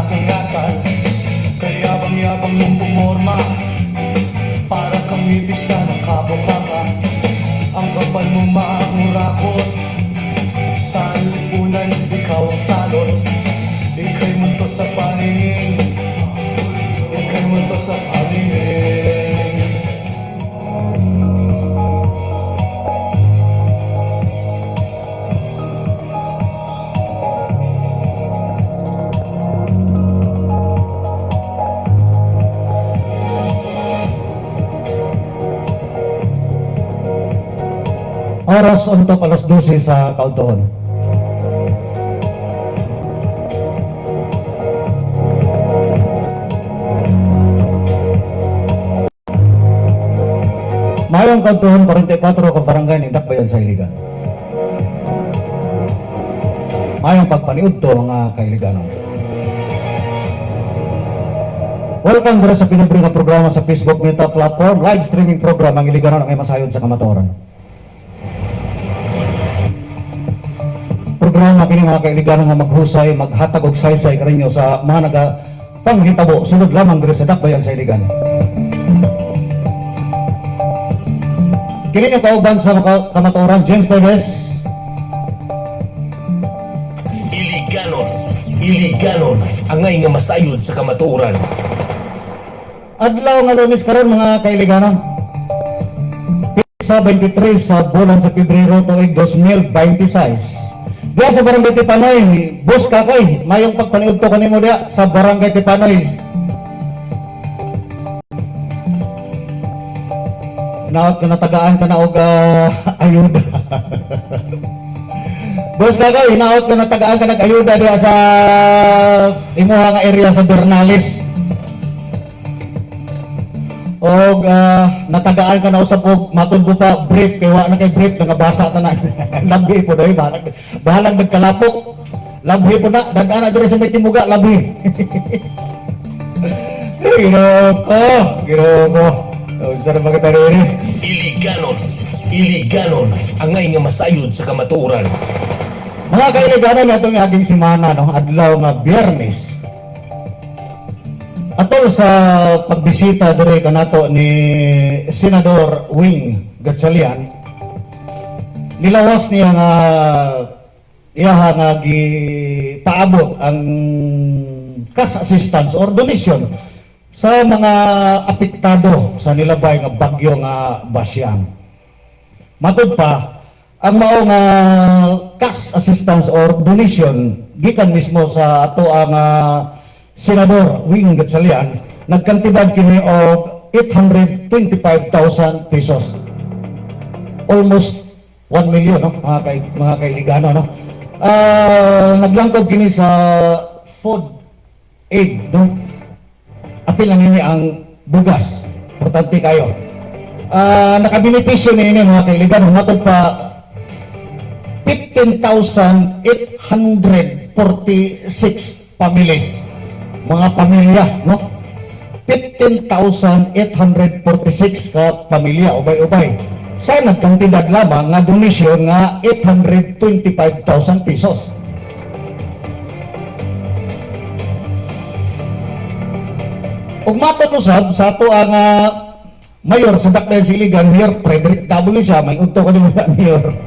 kasingasan. Kaya yabang mong pumorma para kamipis ka ng kabukaka. Ang kapal mo maangurakot, sa lipunan ikaw ang salot. Ika'y multo sa paningin, ika'y multo sa paningin. Oras untuk alas 12 sa Kauntohon. Mayong Kauntohon 44 kang barangay ng Dakbayan sa Iligan. Mayong pagpaniud to mga kailigano. Welcome dira sa pinubring nga programa sa Facebook Meta Platform, live streaming program ang Iligano ang masayon sa kamatuoran. Programa kini mga kailigano nga maghusay, maghatag og saysay kaninyo sa mga naga panghitabo sunod lamang diri sa Dakbayan sa Iligan. Kini nga kauban sa kamatuoran James Davis. Iliganon angay nga masayod sa kamatuoran. Adlaw nga Lunes karon mga kailigano. Sa 23 sa bulan sa Pebrero tuig 2026. Diya sa Barangay Tipanoy, Boss Kakoy, mayong pagpaniud ko kanimo diya sa Barangay Tipanoy. Naot ka natagaan ka na og ayuda. Boss Kakoy, naot ka natagaan ka nag-ayuda diya sa imuha nga area sa Bernales. Og natagaan ka na usap og matulgo pa brief kay wa na kay brief nagabasa ta na labi po doy bahalang nagkalapok labi po na dagana diri sa may timuga labi. Ginoo sa mga tanong Iliganon angay nga masayod sa kamatuoran. mga kailigano natong aging semana no adlaw nga Biyernes. Atol sa pagbisita diri kanato ni Senador Wing Gatchalian, nilawas niya nga iyaha nga gipaabot ang cash assistance or donation sa mga apektado sa nilabay nga bagyo nga Basyang. Matud pa ang mao nga cash assistance or donation gikan mismo sa ato ang Senador Wing Gatchalian, nagkantidad kini og 825,000 pesos. Almost 1 million, no? Mga kailigano, no? Naglangkod kini sa food aid, no? Apil lang ini ang bugas. Importante kayo. Nakabenepisyo ni ini mga kailigano, matod pa 15,846 families. Mga pamilya, no? 15,846 ka pamilya, ubay-ubay. Sa nagkantidad lamang nga donasyon nga 825,000 pesos. Ug matod-usab sa ato ang mayor sa Dakbayan sa Iligan, Mayor Frederick W. siya, may unto ko naman na mayor.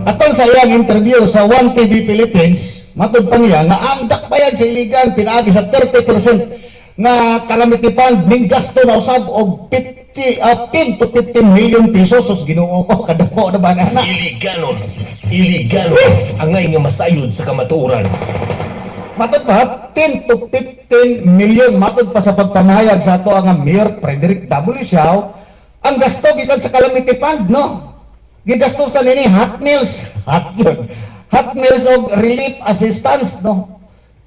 Atol sa iyang interview sa 1TV Philippines, matod pa niya nga ang Dakbayan sa Iligan pinaagi sa 30% nga calamity fund ning gasto na usab og 10 to 15 million pesos. Sus Ginoo ko kadako na ba na. Iliganon angay nga masayod sa kamatuoran. Matod pa 10 to 15 million matod pa sa pagpamayag sa ato ang Mayor Frederick W. Siao ang gasto gikan sa calamity fund, no? Gigasto sa nini hot meals og relief assistance, no?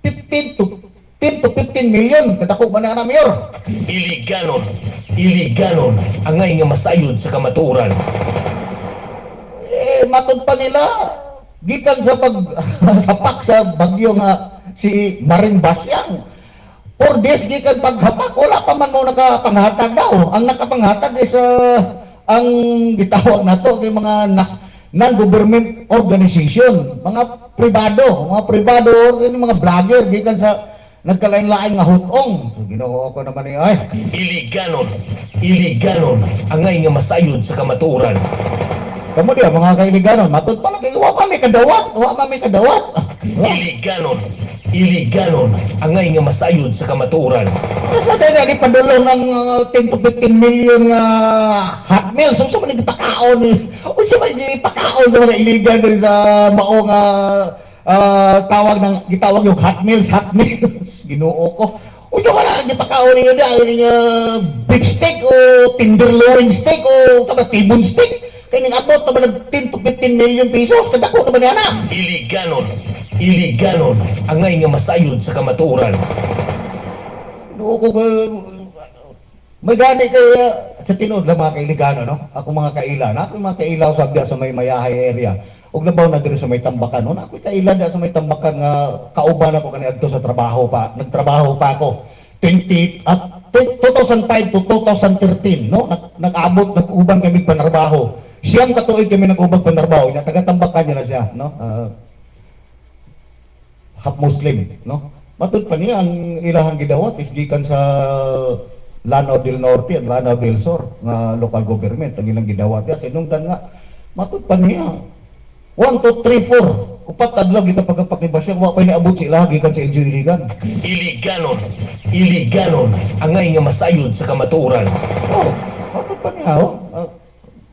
10 to 15 million kadako ba na Mayor? Iliganon angay nga masayod sa kamatuoran. Matod pa nila gikan sa paghapak sa bagyo nga si Maring Basyang. 4 days gikan paghapak, wala pa man mo nakapanghatag daw. Ang nakapanghatag is ang gitawag nato kay mga non-government organization, mga pribado, mga vlogger gikan sa nagkalain-lain nga hutong. So Ginoo ko naman niya ay. Iliganon ang ngay nga masayod sa kamatuoran. Kamu dia mga kailiganon, matud pa lagi wa pa may kadawat, wa pa may kadawat. Iliganon ang ngay nga masayod sa kamatuoran. Sa dali di padulong ng 10 to 15 million hot meal, so sa man pakaon ni. O sa man pakaon sa mga iligan diri sa mao nga gitawag yung hot meals. Ginoo ko. O sa wala gipakaon niyo dahil beef steak o tenderloin steak o tibon steak. Kaya ning abot naman ng 10 to 15 million pesos, kadako naman yan na. Iliganon ang ngay nga masayod sa kamatuoran. May gani kaya sa tinuod lang mga kailigano, no? Ako mga kaila, na ako mga kailaw sabda sa may Mayahay area. Og labaw na diri sa may Tambakan, no? Ako kaila da sa may Tambakan nga kauban ako kaniadto sa trabaho pa. Nagtrabaho pa ako 2005 to 2013, no? Nag-abot nag-uban kami panarbaho. Siyang katuig kami nag-ubag panarbaho, na taga-Tambakan niya na siya, no? Half Muslim, no? Matud pa niya ang ilahang gidawat is gikan sa Lanao del Norte at Lanao del Sur nga local government ang ilang gidawat ya sinungdan nga matud pa niya 1 2 3 4 upat adlaw kita pagkapak ni Basya wa pa niabot sila gikan sa LGU Iligan. Iliganon ang ngay nga masayod sa kamatuoran. Oh, matud pa niya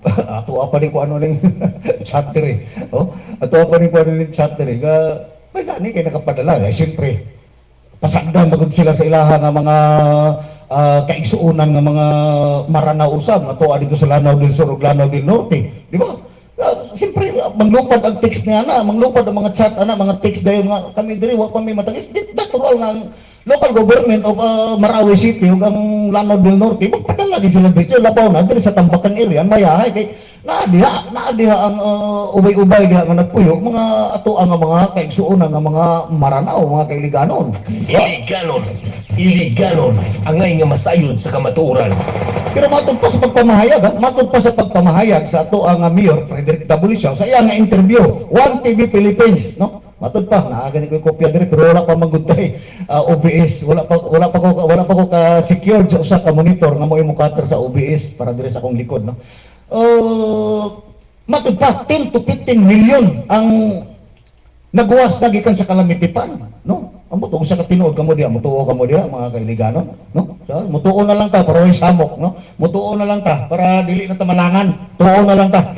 ato apa ni ko ano ning chapter eh. Oh, ato apa ni ko ano ning chapter eh. May gani kay nakapadala eh syempre. Pasagdan bagod sila sa ilaha nga mga kaigsuunan nga mga maranaw usab nga tuwa dito sa Lanao del Sur ug Lanao del Norte, di ba? Siyempre manglupad ang text niya na, manglupad ang mga chat ana, mga text dayon nga kami diri wa pa may matagis. Natural nga ang local government of Marawi City ug ang Lanao del Norte magpadala di sila dito labaw na diri sa Tambakan area Mayahay kay naadiha ang ubay-ubay diha nga nagpuyo mga ato ang mga kaigsuonan nga mga maranaw, mga kailiganon. Iliganon ang ngay nga masayod sa kamatuoran. Pero matod pa sa pagpamahayag sa ato ang Mayor Frederick W. Siao sa iya nga interview, One TV Philippines, no? Matod pa naagani ko yung kopya diri pero wala pa magudtay OBS, wala pa ko ka secured sa usa ka monitor nga mo imukater sa OBS para diri sa akong likod, no? Matod pa 10 to 15 million ang nagwas na gikan sa Calamity Fund, no? Ang mutuo sa katinuod kamo diha, mutuo kamo diha mga kailiganon, no? So, mutuo na lang ta para way samok, no? Mutuo na lang ta para dili na ta malangan. Tuo na lang ta.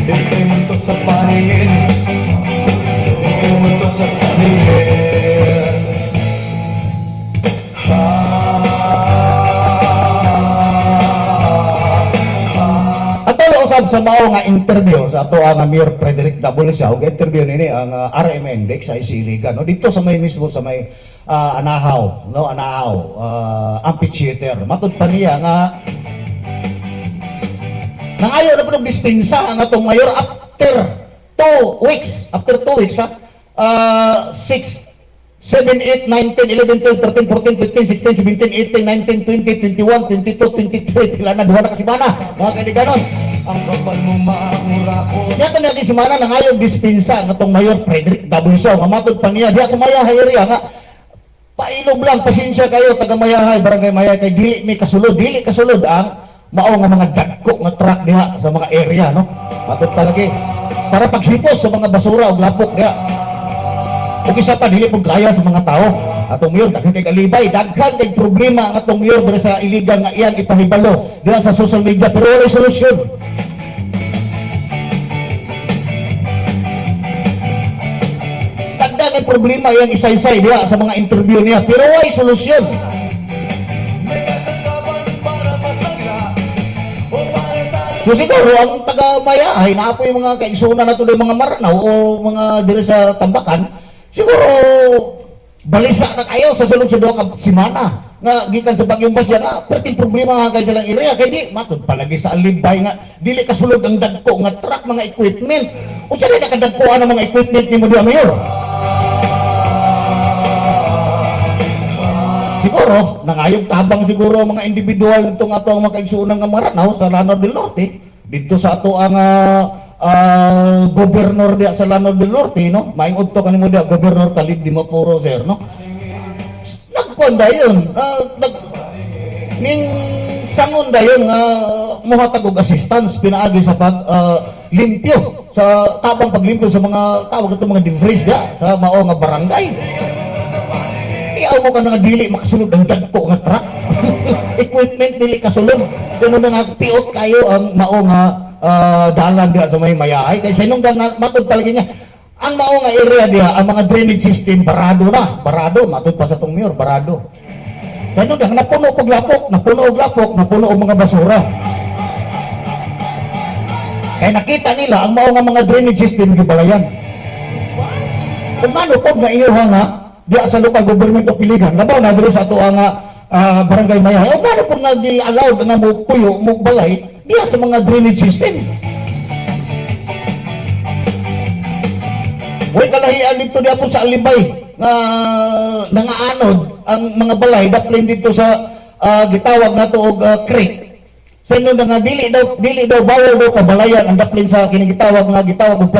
Dito mo to sa paningin, dito mo to sa paningin. Usab sa mao nga interview sa ato ang Mayor Frederick W. Siao, interview nini ang RM Index sa Isiligan, no? Dito sa may mismo sa may Anahaw, no? Anahaw amphitheater. Matud pa niya nga nangayo na po dispensa ang atong mayor after 2 weeks. After 2 weeks, 6 7, 8, 9, 10, 11, 12, 13, 14, 15, 16, 17, 18, 19, 20, 21, 22, 23, pila na, duha na kasi mana, mga kaibiganon. Ang kapal mo maangura Yato na si mana na ngayon dispensa ng atong Mayor Frederick W. Siao, nga matod pa niya, diya sa Mayahay area nga, pailog lang, pasensya kayo, taga Mayahay, barangay Mayahay, kay dili kasulod ang mao nga mga dagko nga truck diha sa mga area, no? Matod pa lagi, para paghipos sa mga basura o lapok diha. Ug isa pa dili pud kaya sa mga tao. Atong mayor daghan kay kalibay, daghan kay problema ang atong mayor diri sa Iligan nga iyang ipahibalo diha sa social media pero wala solusyon. Daghan kay problema iyang isaysay diha sa mga interview niya pero wala solusyon. May kasangkapan para masagla o para tayo. So siguro ang taga Mayahay naapoy mga kaigsunan nato mga Maranaw o mga diri sa Tambakan siguro balisa na kayo sa sulod sa duha ka semana nga gikan sa bagyong Basya nga perting problema nga kay silang area kay di matud palagi sa alibay nga dili kasulod ang dagko nga truck mga equipment o sa na kadagkoan ang mga equipment nimo diha mayor siguro nangayog tabang siguro mga individual itong ato ang mga kaigsunan nga Maranaw sa Lanao del Norte dito sa ato ang gobernador diya sa Lanao del Norte, no? Maingod to kanimo diya gobernador Talib di Mapuro, sir, no? kon dayon ning sangon dayon nga mohatag og assistance pinaagi sa pag limpyo sa tabang paglimpyo sa mga tawag ito mga debris sa mao nga barangay. Iyaw mo ka nga dili makasulod ang dagko nga truck. Equipment dili kasulod. Kuno na nga piot kayo ang mao nga dalan diha sa may mayahay kay sinong matud palagi niya. Ang mao nga area diha ang mga drainage system barado matud pa sa tong mayor barado. Kano dang napuno og lapok, napuno og mga basura. Kaya nakita nila ang mao nga mga drainage system gibalayan. Kung ano po nga iyo nga diya sa local government of Iligan, labaw na diri sa ato nga barangay Mayahay. O ano po nga di-allowed nga mo puyo, mo balay diya sa mga drainage system. Huwag kalahian dito diya po sa Alibay nga nangaanod ang mga balay daplin dito sa gitawag nato og creek. Sa inyo nga dili daw bawal daw pabalayan ang daplin sa kinigitawag og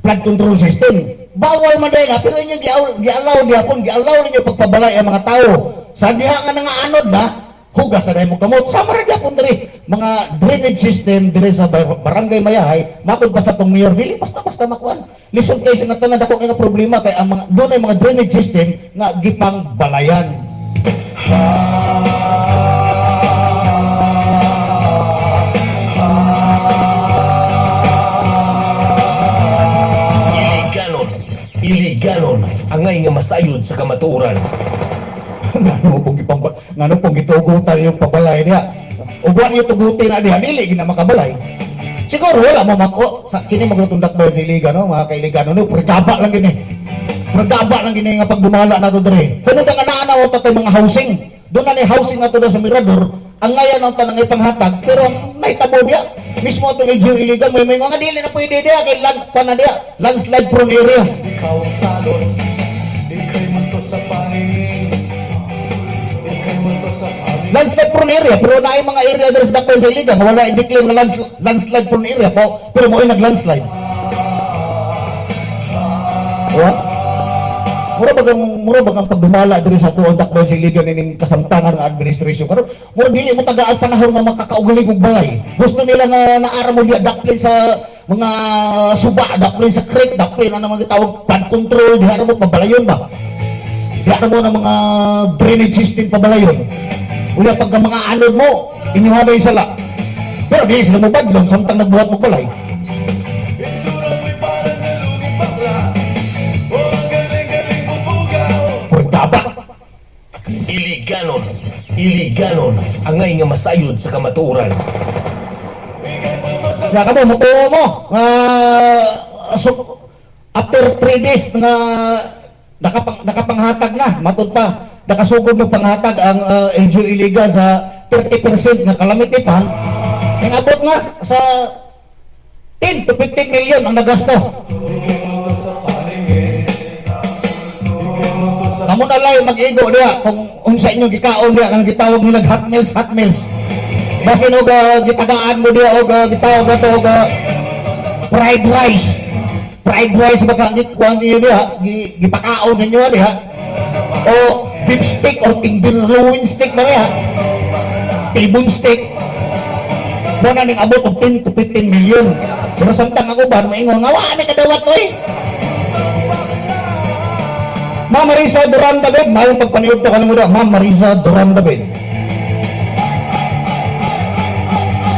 flood control system. Bawal man dahil pero inyo gi-allow ninyo pagpabalay ang mga tao. Sa diha nga nangaanod na, hugas na mo kamot. Sama rin yapon diri mga drainage system diri sa barangay Mayahay, matod pa sa tong mayor, dili basta makuan. Lisod kay sa tanan dako nga problema kay ang mga doon ay mga drainage system nga gipang balayan. Iliganon ang ngay nga masayod sa kamatuoran. Ngano pong gitugutan yung pabalay niya. Ubuan niyo tugutin na diha, dili gina makabalay. Siguro wala mo mako sa kini magtundak ba sa Iligan no, mga kailigano no, pregaba lang gini. Pregaba lang gini nga pagdumala nato diri. Sa nung naanaw ta mga housing. Doon na ni housing nato sa Mirador, ang ngayon ang tanang ipanghatag, pero ang naitabo diya mismo itong LGU Iligan, may mga dili na pwede diya kay landslide prone area. Ikaw ang salot, ika'y multo sa paningin, ika'y multo sa paningin. Landslide prone area, pero naay mga area dito sa Dakpan sa Iligan, wala i-declare na landslide prone area po, pero mo ay nag-landslide. What? Mura bagang pagdumala diri sa tuon Dakpan sa Iligan ning kasamtangan ng administrasyon. Karon mura dili mo tagaan panahon nga makakaugali og balay. Gusto nila nga naara mo diya daplin sa mga suba, daplin sa creek, daplin ano mga tawag flood control, diha mo pabalayon ba? Diha mo ng mga drainage system pabalayon. Unya pag mga anod mo, inyuha na yung sala. Pero di sila mo badlong samtang nagbuhat mo balay. Itsura mo'y parang naluging bakla, o ang galing-galing mo pugaw. Pagtaba. Iliganon ang ngay nga masayod sa kamatuoran. Kaya ka mo, matuwa mo. So, after 3 days nga nakapanghatag na, matod pa, nakasugod ng panghatag ang LGU Iligan sa 30% nga calamity fund, ang abot nga sa 10 to 15 million ang nagasto. Ika'y multo sa paningin, ika'y multo sa Kamu na lang mag-igo diya kung unsa inyo gikaon diya ang gitawag nila hot meals. Basin og gitagaan mo diya og gitawag nato og fried rice. Fried rice baka kuan niyo diya gipakaon sa inyo diya. O beef steak or tenderloin steak na diya. T-bone steak. Mo na ning abot og 10 to 15 million. Pero samtang ako ba maingon nga wa ni kadawat ko eh. Ma'am Marisa Duran David, mayong pagpaniod to kanimo daw, Ma'am Marisa Duran David.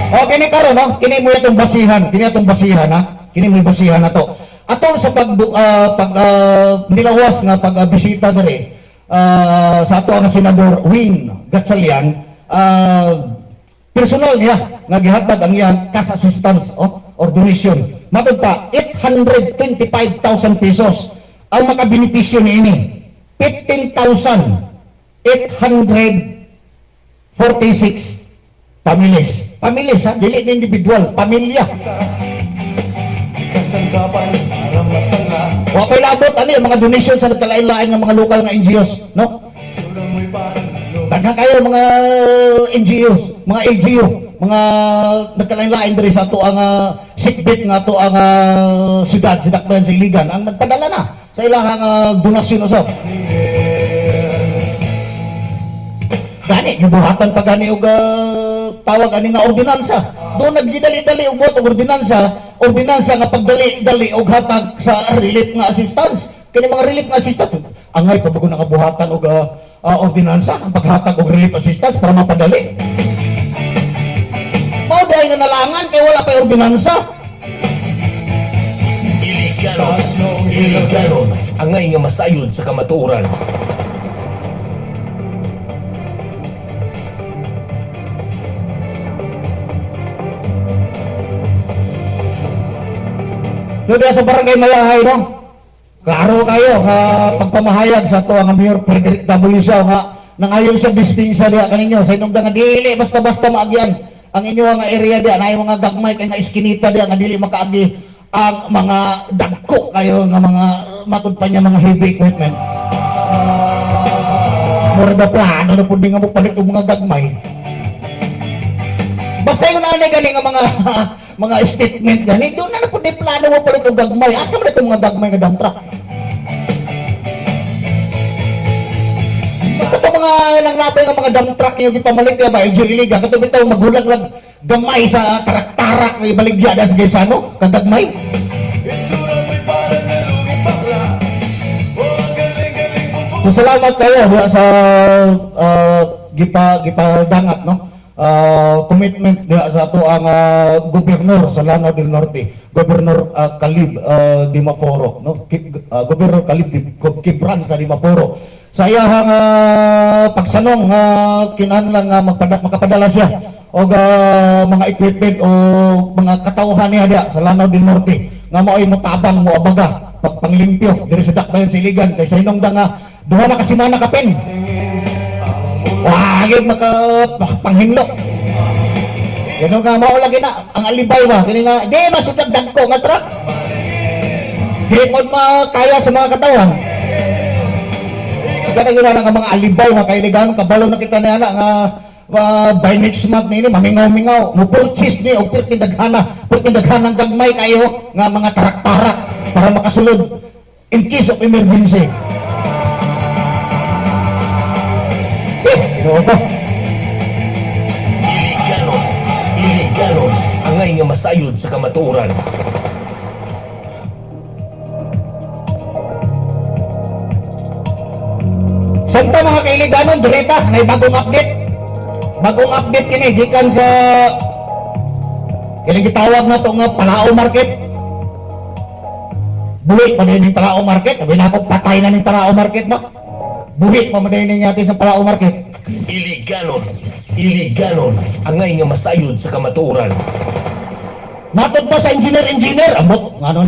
O kini karon no, kini mo itong basihan, ha. Kini mo basihan na to. Atol sa nilawas nga pagbisita diri sa ato nga senador Wing Gatchalian, personal niya nga gihatag ang iyang cash assistance or donation. Matod pa 825,000 pesos. Ang makabenepisyo ni ini 15,846 families ha, dili na individual, pamilya. kasangkapan para masanga. Wa pay labot ani ang mga donation sa nagkalain-lain ng mga lokal nga NGOs, no? Itsura mo'y parang naluging. Daghang kayo mga NGOs, mga LGU, mga nagkalain-lain diri sa ato ang sickbed nga ato ang siyudad sa Dakbayan sa Iligan ang nagpadala na sa ilahang donasyon usab. Gani, gibuhatan pa gani og tawag ani nga ordinansa. Doon nagdidali-dali og buhat og ordinansa nga pagdali-dali og hatag sa relief nga assistance. Kini mga relief nga assistance, angay pa bago nakabuhatan og ordinansa ang paghatag og relief assistance para mapadali. Mao dai nga nalangan kay wala pa ordinansa. Iliganon angay nga masayod sa kamatuoran. So diya sa barangay Malahay, no? Klaro kayo nga pagpamahayag sa to ang Mayor Frederick W. Siao nga nangayon sa distinction diya kaninyo sa inyong nga dili basta-basta maagyan ang inyo nga area diya na mga gagmay kay nga iskinita diya nga dili makaagi ang mga dagko kayo nga mga matud pa niya mga heavy equipment. Mura da plano na pud nga mo palit og mga gagmay. Basta yung nanay gani nga mga statement gani, doon na po di plano mo palit og gagmay. Asa man itong mga gagmay nga dump truck? Kato mga nanglapay nga mga dump truck yung ipamalit ka ba, medyo iliga. Kato bitaw magulag lang gamay sa tarak-tarak nga ibaligya da sa gaysano, kagagmay. So salamat kayo sa gipadangat, no? Commitment diha sa ato ang gobernador sa Lanao del Norte, Gobernador Calib Dimaporo, no? Gobernador Calib Kibran sa Dimaporo. Sa iyang pagsanong kinahanglan nga makapadala siya og mga equipment o mga katawhan niya diha sa Lanao del Norte nga mao'y motabang mo abaga panglimpyo diri sa dakbayan sa Iligan kay sa hinungdan nga duha na ka semana kapin. Wagid makapanghinlo. Ganun nga mao lagi na ang alibay ba kini nga di masugad dagko nga truck. Di pod makaya sa mga katawan. Kada gina nga mga alibay nga kailigan kabalo na kita na nga by next month nini mamingaw-mingaw mo purchase ni og perting daghana gagmay kayo nga mga tarak-tarak para makasulod in case of emergency. Iliganon angay nga masayod sa kamatuoran. Santa mga kailiganon, direta, may bagong update. Bagong update kini gikan sa kini gitawag na to nga Palao Market. Buhi pa din yung Palao Market. Sabi na ako, patay na ng Palao Market ba? Buhi pa din natin sa Palao Market. Iliganon angay nga masayod sa kamatuoran. Matod pa sa engineer, amot, ngano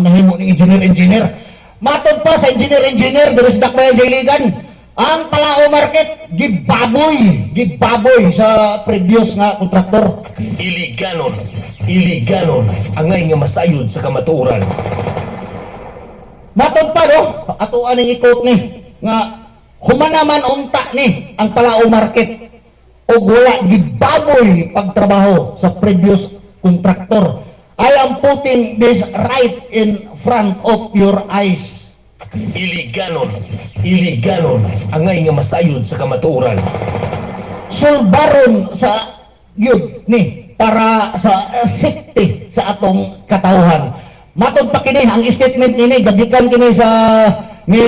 nahimo ni engineer. Matod pa sa engineer, dito sa dakbayan sa Iligan, ang Palao Market, gibaboy sa previous nga kontraktor. Iliganon angay nga masayod sa kamatuoran. Matod pa, no? Ato aning ikot ni, nga humanaman unta ni ang Palao Market o wala gibaboy pagtrabaho sa previous kontraktor. I am putting this right in front of your eyes. Iliganon angay nga masayod sa kamatuoran. Sulbaron sa yun ni para sa safety sa atong katawhan. Matod pa kini ang statement nini gagikan kini sa ni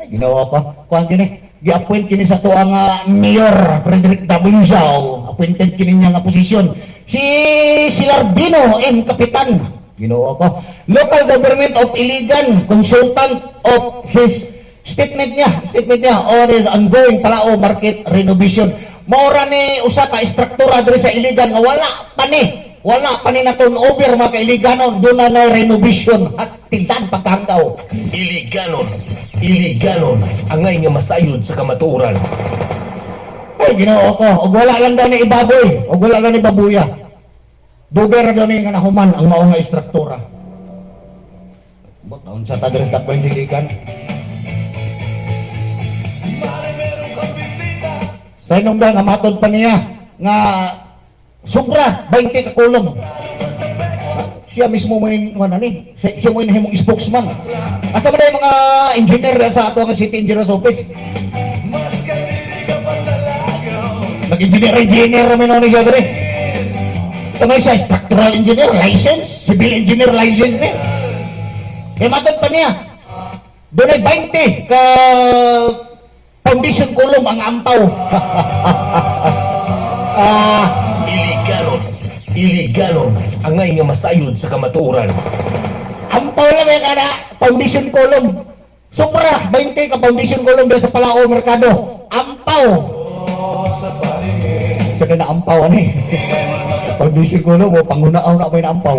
ginawa pa kuan kini gi-appoint kini sa tuang Mayor Frederick W. Siao, appointed kini niya nga posisyon si Silardino M. Kapitan, ginawa ko local government of Iligan, consultant of his statement niya on his ongoing Palao Market renovation. Maura ni usa ka istruktura diri sa Iligan nga wala pa ni na turnover mga kailiganon, doon na renovation hastilan pagkanggaw. Iliganon angay nga masayod sa kamatuoran. Ay ginoo ko, og wala lang daw ni ibaboy, og wala lang ni babuya, duger daw ni nga nahuman ang mao nga istruktura. Bot sa tadres dakbay silikan. Sa inong nga matod pa niya nga sobra 20 ka kulong. Siya mismo mo yung siya mo yung himong spokesman. Asa ba na yung mga engineer sa ato nga City Engineer's Office? Nag-engineer naman siya dre. Kamay siya, structural engineer license, civil engineer license din. Kaya matod pa niya. Doon ay 20 ka foundation column ang ampaw. Iligalon ang ngay nga masayod sa kamatuoran. Ampaw lang yung kada foundation column. Sobra, 20 ka foundation column dahil sa Palao Mercado. Ampaw. Sa paningin. Sa na ampaw ani. Foundation column, pangunaaw na may naampaw.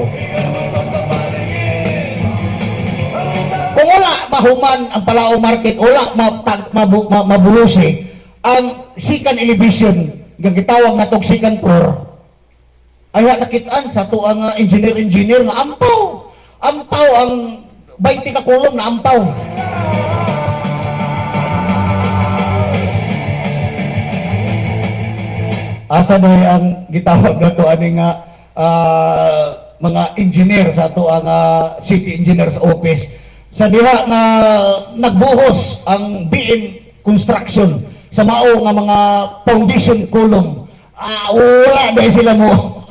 Kung wala mahuman ang Palao Market, wala mabulusi ang second elevation, nga gitawag na tong second floor, ay nakitaan sa to ang engineer nga ampaw. Ampaw ang 20 ka kulong na ampaw. Asa na ang gitawag na to ani nga mga engineer sa to ang city engineers office sa diha na nagbuhos ang BM Construction sa mao nga mga foundation column. Wala dahil sila mo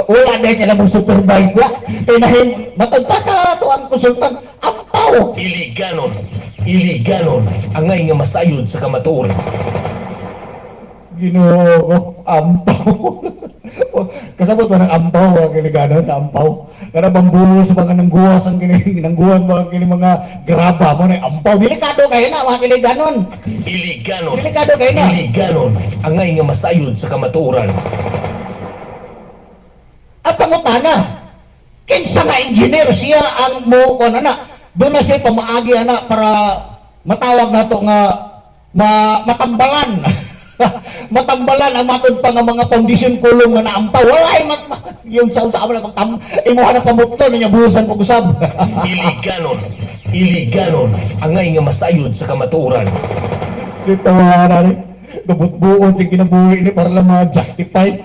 wala dahil sila mo supervise na tinahin matagpa sa to ang konsultan ampaw. Iligalon ang ngay nga masayod sa kamatuoran. Ginoo, ampaw. Kasabot ba ng ampaw ang kinigano na ampaw? Kada bambulo sa mga nangguwas ang nangguwas mga mga graba mo na ampaw. Delikado kayo na mga kiniganon. Delikado kayo na. Iligalon ang ngay nga masayod sa kamatuoran. At pangutana, kinsa nga engineer siya ang mo ano na, doon na siya pamaagi ana para matawag nato nga matambalan. Matambalan ang matod pa nga mga foundation column nga naampaw. Wala ay yung sa amo na imuha na pamukto niya buhusan pag usab. Iligalon ang ngay nga masayod sa kamatuoran. Dito na rin. Dubot-buot yung kinabuhi ni para lang ma-justify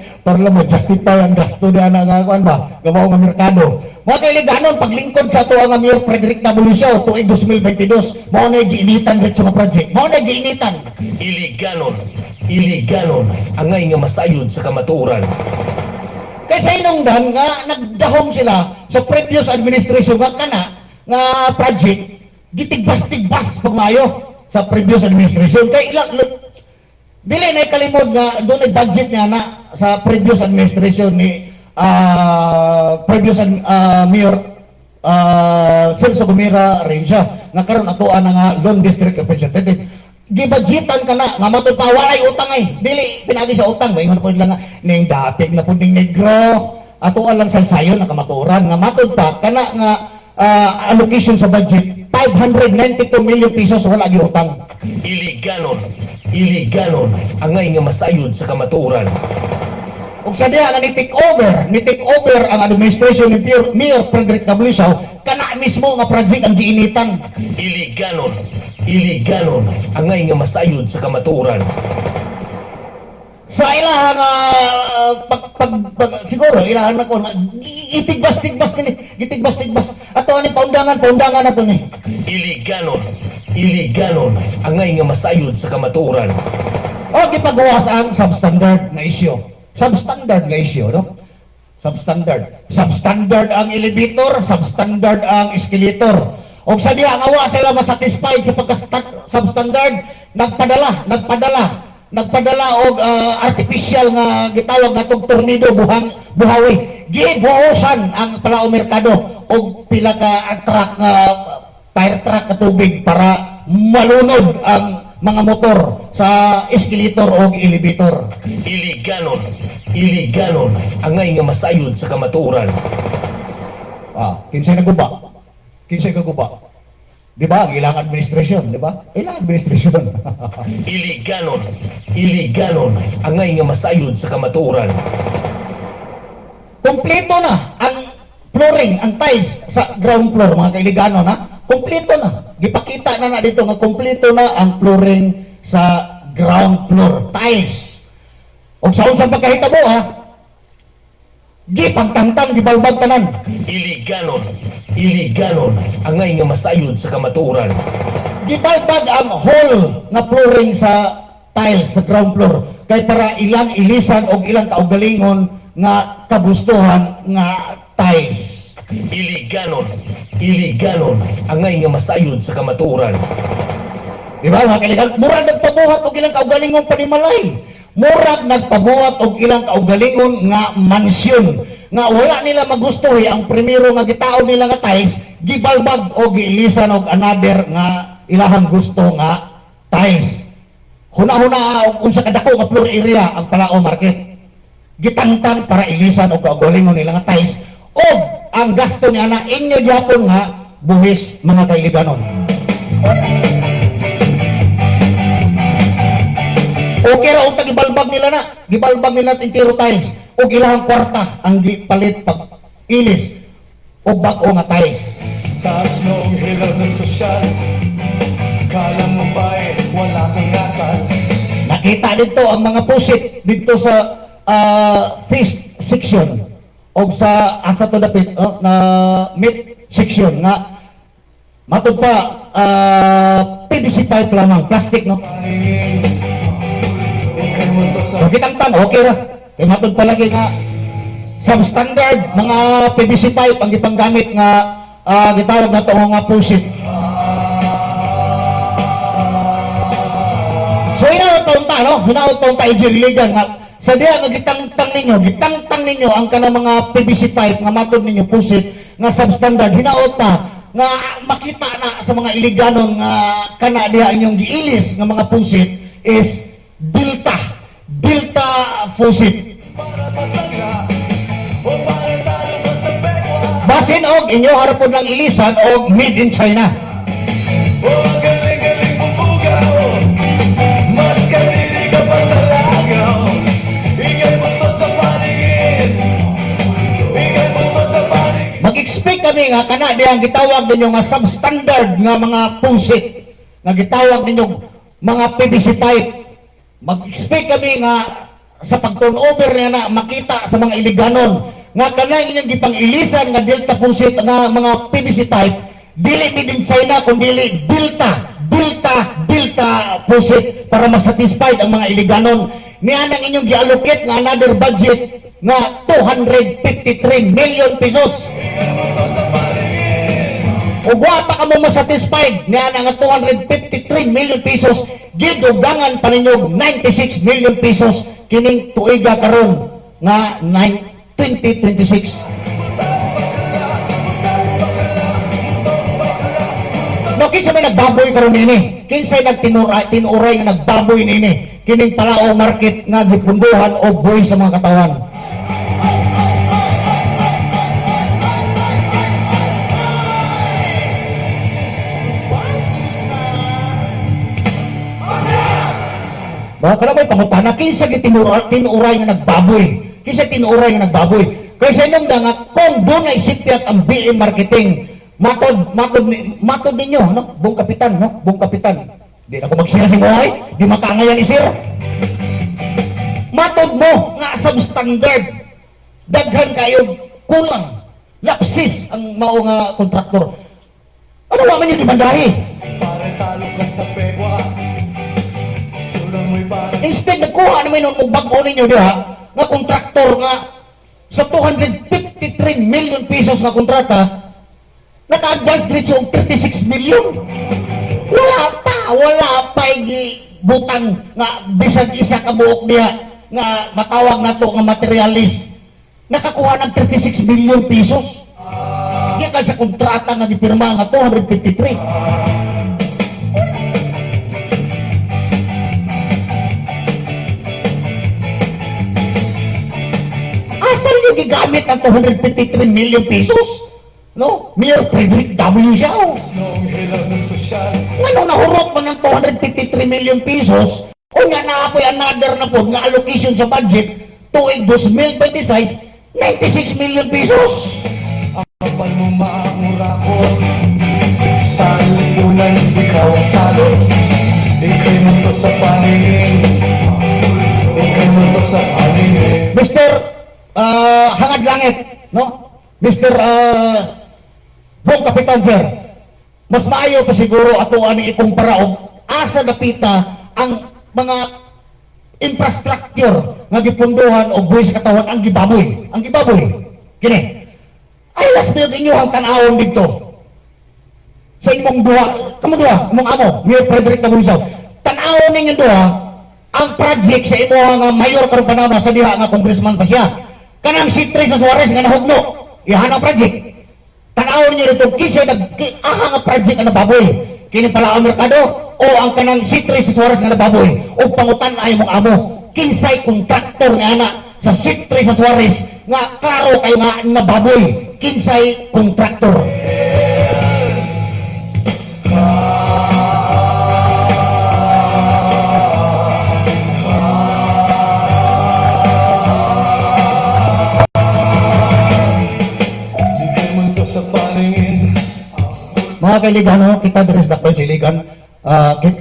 ang gasto na nangakuan ba? Gawa nga merkado. Mga kailiganon, paglingkod sa ito ang Mayor Frederick Nabulisyaw tuwing 2022, mga na giinitan rin sa mga project. Mga na giinitan. Iligalon ang ngay nga masayod sa kamatuoran. Kaysa inungdan nga nagdahom sila sa previous administration nga kana nga project, gitigbas-tigbas pagmayo sa previous administration. Kaya dili na kalimod nga doon ay budget niya na sa previous administration ni previous Mayor Celso Gomera rin siya nga karon atoan nga Lone District Representative. Gibudgetan ka na nga matod pa walay utang ay dili pinagi sa utang maingon po lang nga ning datig na pud ning negro atoan lang sa sayon na kamaturan nga matod pa kana nga allocation sa budget 592 million pesos wala gi utang. Iligalon ang ngay nga masayod sa kamatuoran. Ug sa diha nga ni take over ang administration ni Mayor Frederick Nabulisyaw kana mismo nga project ang giinitan. Iligalon ang ngay nga masayod sa kamatuoran. Sa ilahan siguro ilahan na ko gitigbas-tigbas ato ani paundangan ato ni. Iligalon ang ngay nga masayod sa kamatuoran. O gipagawas ang substandard na issue. Substandard nga issue, no? Substandard ang elevator, substandard ang escalator. O sa diha nga wa sila masatisfied sa pagka-substandard, nagpadala og artificial nga gitawag natong tornado buhawi. Gibuhosan ang Palao Mercado og pila ka truck fire truck ka tubig para malunod ang mga motor sa escalator o elevator. Iligalon ang ngay nga masayod sa kamatuoran. Kinsay naguba? Di ba? Ang ilang administrasyon, di ba? Ilang administrasyon. Iligalon ang ngay nga masayod sa kamatuoran. Kompleto na ang flooring, ang tiles sa ground floor, mga kailigano na. Kompleto na. Gipakita na dito nga kompleto na ang flooring sa ground floor, tiles. O sa unsang pagkahitabo gipagtangtang, gibalbag tanan. Iligalon ang ngay nga masayod sa kamatuoran. Gibalbag ang whole na flooring sa tiles sa ground floor. kay para ilang ilisan o ilang kaugalingon nga kagustuhan nga tiles. Iliganon ang nga masayod sa kamatuoran. Di ba mga kaibigan? Murag nagpabuhat og ilang kaugalingon panimalay. Murag nagpabuhat og ilang kaugalingon nga mansyon. Nga wala nila magustuhi ang primero nga gitaon nila nga tiles, gibalbag o giilisan og another nga ilahang gusto nga tiles. Huna-huna og unsa kadako nga floor area ang Palao Market. Gitangtang para ilisan og kaugalingon nila nga tiles. Og ang gasto niya na inyo gyapon nga buhis mga kaibiganon. Okay ra unta gibalbag nila tintiro tiles ug ilahang kwarta ang gipalit pag ilis ug bag-o nga tiles. Taas noong hilaw na sosyal, kala mo ba'y wala kang asal? Nakita dito ang mga pusit dito sa fish section o sa asa to dapit na meat section nga matud pa PVC pipe lamang, plastic no. Paningin, ikay mo to sa So kitang tan okay ra. Kay matud pa lagi nga substandard mga PVC pipe ang gipanggamit nga gitawag na to nga pusit. So hinaot ta no, hinaot ta ijiriligan nga sa diha nga gitangtang ninyo ang kana mga PVC pipe nga matud ninyo pusit nga substandard hinaot ta nga makita na sa mga iliganon nga kana diha inyong giilis nga mga pusit is Delta Faucet. para pasagla o para talo ka sa pekwa. Basin og inyo harapon lang ilisan og made in China. O ang galing-galing bubugaw, mas kadiri ka pa sa lagaw. Ingay mo to sa paningin, ingay mo to sa paningin. Mag-expect kami nga kana diha ang gitawag ninyo nga substandard nga mga pusit nga gitawag ninyo mga PVC pipe. Mag-expect kami nga sa pag-turnover niya na makita sa mga iliganon nga kanang inyong gipang-ilisan nga Delta Faucet nga mga PVC pipe dili made in China kundi Delta Faucet para masatisfied ang mga iliganon. Niya nang inyong giallocate nga another budget nga 253 million pesos. Ug wa pa kamo masatisfied niya na nga 253 million pesos gidugangan pa ninyo 96 million pesos kining tuiga karon nga 2026. No, kinsa may nagbaboy karon nini? Kinsay tinuray nga nagbaboy nini? Kining Palao Market nga gipunduhan og buhi sa mga katawan. Baka na may pangutana, kinsa tinuray nga nagbaboy? Kinsa tinuray nga nagbaboy? Kaysa inyong nga kung doon ay sipyat ang BM Marketing, matod ninyo, no? Buong kapitan, no? Buong kapitan. Di na ako magsira si Mohay, di makaangayan ni Sir. Matod mo nga substandard, daghan kayo kulang, lapsis ang mao nga kontraktor. Ano naman yung ibandahi? Para talo ka sa pekwa, sulang mo'y parang Instead, nagkuha naman yung bago ninyo diha, nga kontraktor nga sa 253 million pesos nga kontrata, naka-advance diretso og 36 million. Wala pa butang nga bisag isa ka buok diha nga matawag nato nga materialist. Nakakuha ng 36 million pesos. Gikan sa kontrata nga gipirma nga 253. Asan yung gigamit ang 253 million pesos? No? Mayor Frederick W. siya. Oh. noong hilaw na sosyal. Ngano nahurot man ng 253 million pesos o nga naapoy another na po nga allocation sa budget tuig 2026, 96 million pesos. Ang kapal mo maamura ko, sa lipunan ikaw ang salot. Ikay mo to sa paningin, ikay mo to sa paningin. Mr. Hangad Langit, no? Mr. Buong Kapitan, sir, mas maayo pa siguro ato ani ikumpara og asa napita ang mga infrastructure nga gipunduhan og buhis sa katawan ang gibaboy. Ang gibaboy. Kini. Ay last minute inyo ang tan-awon dito. Sa imong duha, imong amo, Mayor Frederick Tabulisaw. Tan-awon ninyo duha ang project sa imo nga mayor karon panahon sa diha nga congressman pa siya. Kanang si Teresa Suarez nga nahugno. Iyan ang project. Tan-awon niyo dito kinsa aha nga project nga baboy. Kini pala ang merkado o ang kanang si Teresa Suarez nga baboy o pangutan ay mong amo. Kinsay kontraktor nga ana sa si Teresa Suarez nga klaro kay nga nababoy. Kinsay kontraktor. Bigay mo to sa paningin. Mga kailigano, kita deres dakpan sa iligan,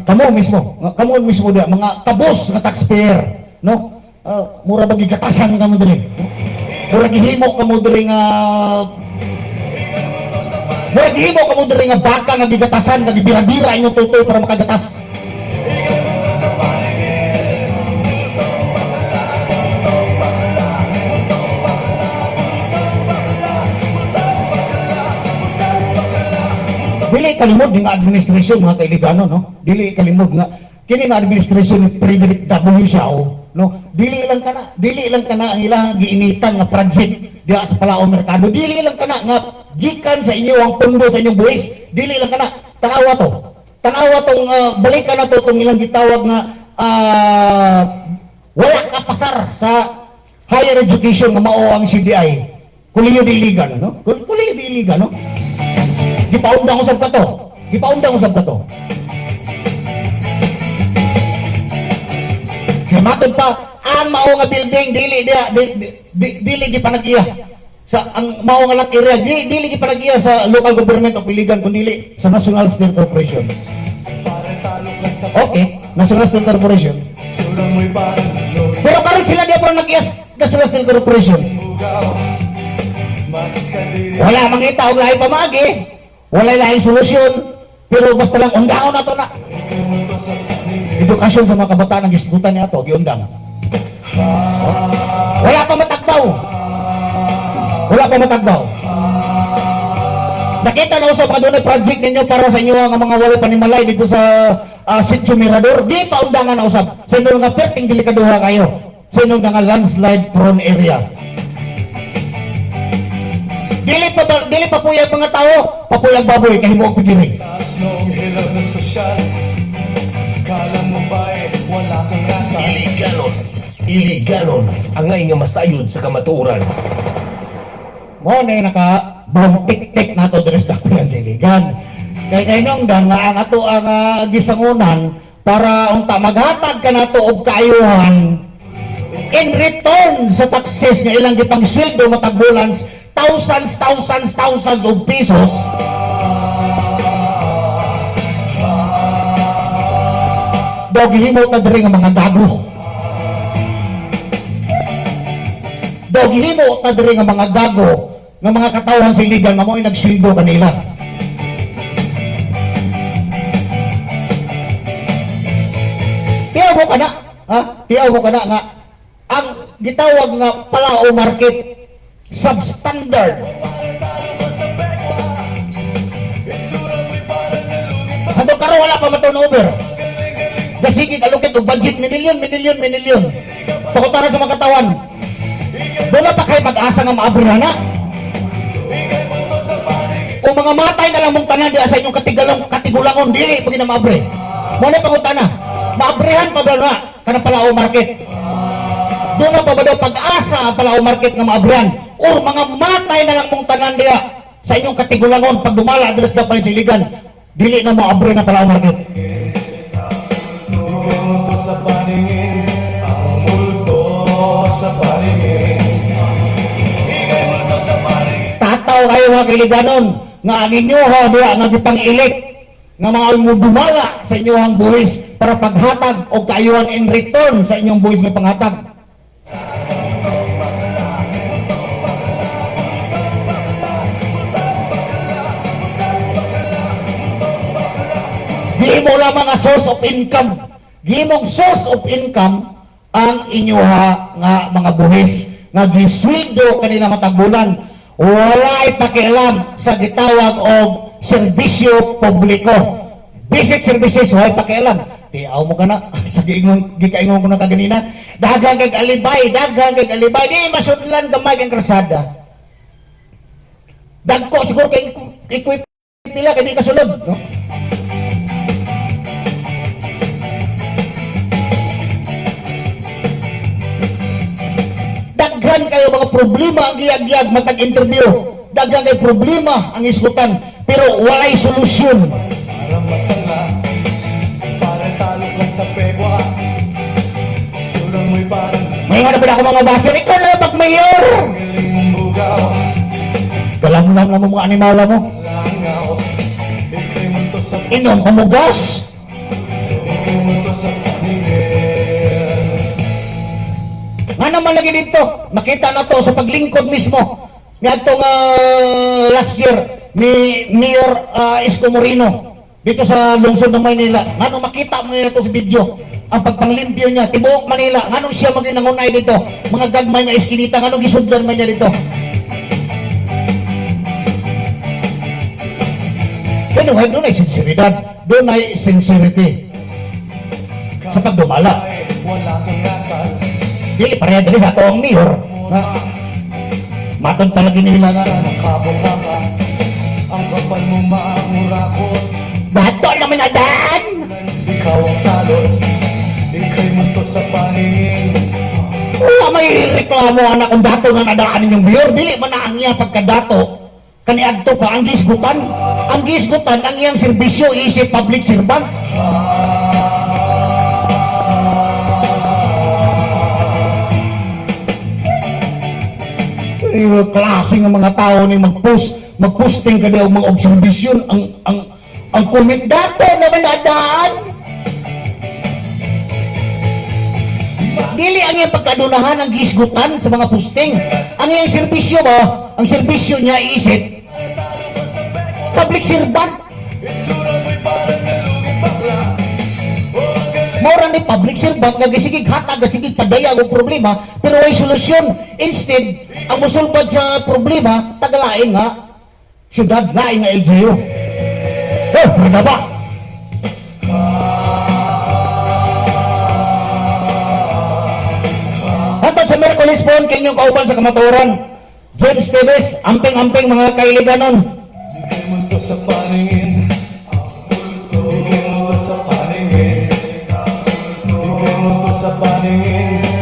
kamo mismo dia, mga kabos nga taxpayer, no? Mura bagi gatasan kamo diri. Mura gihimo kamo diri nga baka nga gigatasan, nga gibira-bira inyong tutoy para makagatas. Dili kalimod nga administrasyon mga kailigano, no? Dili kalimod nga kini nga administrasyon Frederick Tabulisaw, no? Dili lang kana ang ilang giinitan nga project diha sa Palao Merkado. Dili lang kana nga gikan sa inyo ang pondo sa inyong buwis. Dili lang kana. Tanawa tong balikan na to tong ilang gitawag nga wala ka pasar sa higher education nga mao ang CDI. Kuliyo di iligan, no? Kuliyo di iligan, no? Gipaundang usab ka to. Matod pa ang mao nga building dili di panag-iya sa ang mao nga lot area dili di panag-iya sa local government of Iligan kundi sa National Steel Corporation. Para talo ka sa Okay, National Steel Corporation. sura mo'y parang lolo. Pero karon sila di pa nag-iya sa National Steel Corporation. Bugaw. Mas kadiri. Wala mangita og lahi pamagi. Wala lahi solusyon. Pero basta lang undaon nato na. Bigay mo to sa paningin. Edukasyon sa mga kabataan ang gisgutan niya ato giundang. Wala pa matakbaw. Nakita na usap mga doon project ninyo para sa inyo ang mga wala panimalay dito sa Sitio Mirador. Di pa undangan na usap. Sa inyo nga perting delikaduha kayo. Sa inyo nga landslide prone area. Dili pa puyag mga tao. Papuyag baboy kahimo og pigirig. Taas noong hilaw na sosyal. Kala mo ba wala kang nasa. Iliganon ang ngay nga masayod sa kamatuoran. Mo na naka tik-tik nato diri sa dakpan sa iligan. Kay nung nga ang ato ang gisangunan para unta maghatag ka nato og kaayuhan in return sa taxes nga ilang gipang sweldo matag bulan thousands of pesos. Daw gihimo ta diri nga mga gago. Nga mga katawhan sa iligan nga mo'y nagsildo kanila. Tiyaw mo ka na nga ang gitawag nga Palao Market substandard. Ato karon wala pa ma-turnover. Gasigi kalukit og budget milyon. Pakutara sa mga katawan. Wala pa kay pag-asa nga maabrihan na. Kung mga matay na lang mong tanan diya sa inyong katigulangon, dili pag maabre. Muna pangutana, maabrihan pa ba na kanang Palao Market? Doon na pa ba daw pag-asa ang Palao Market nga maabrihan? O mga matay na lang mong tanan diya sa inyong katigulangon pag dumala adres na pansiligan, dili na maabre na Palao Market. Bigay mo to sa paningin. Ang multo sa paningin. Bigay mo to sa paningin. Tataw kayo mga kiliganon nga ang inyo diya nga gipang-elect nga mga dumala sa inyong buwis para paghatag o kaayuhan in return sa inyong buwis nga panghatag. Gihimo lamang nga source of income. Gihimong source of income ang inyuha nga mga buhis nga gisweldo kanila matag bulan walay pakialam sa gitawag og serbisyo publiko. Basic services walay pakialam. Tiaw mo kana sa gikaingon ko na kaganina. Daghang kag alibay, di masudlan gamay kang krasada. Dagko siguro kay equip nila kay di kasulod, no? Daghan kayo mga problema ang giyag-giyag matag interview. Daghan kayo problema ang isgutan pero walay solusyon. Para masala, para talo ka sa pegwa. Sulang mo'y parang May nga na ba ako mga baser? Ikaw na lang mag-mayor! galing mong bugaw. Galamlam na mo mga animala mo. Langaw, ikay mo to sa Inom pamugas. ikay mo to sa paningin. Nga naman lagi dito, makita na to sa paglingkod mismo. Nga itong last year ni Mayor Isko Moreno dito sa lungsod ng Maynila. Nga nung makita mo nila to sa video, ang pagpanglimpyo niya, tibuok Manila, nga nung siya maginangunay dito, mga gagmay nga iskinita, nga nung gisudlan man niya dito. Kaya doon ay sinseridad, doon ay sincerity sa pagdumala. Ay, wala kang ngasal. Dili pareha dali sa ato ang mayor. Mura, Maton palagi nila nga. sa nakabuka ka. Ang kapal mo maamurakot. Bato naman na daan! Ikaw ang salot. Ikay mo to sa paningin. Wala may reklamo anak kung dato nga nadaan ninyong mayor. Dili man na ang iya pagkadato. Kaniadto pa ang gisgutan. Ang gisgutan ang iyang serbisyo isip public servant. Pero klase ng mga tao ni magposting ka daw mga obserbasyon ang comment dato naman nadaan. Dili ang iyang pagkadunahan ang gisgutan sa mga posting. Ang iyang serbisyo ba? Ang serbisyo niya isip public servant. Itsura mo'y parang naluging bakla. Oh, ang galing. Mora ni public servant nga gisigig hatag, gisigig padaya ang problema, pero way solusyon. Instead, ang musulbad sa problema, tagalain nga, syudad, lain nga LGU. Oh, ano ba? Hatod sa Miraculous Phone, kanyang kauban sa kamaturan. James Teves, amping-amping mga kailiganon. Ikay mo to sa paningin. Ikay mo to sa paningin. Ikay mo to sa paningin.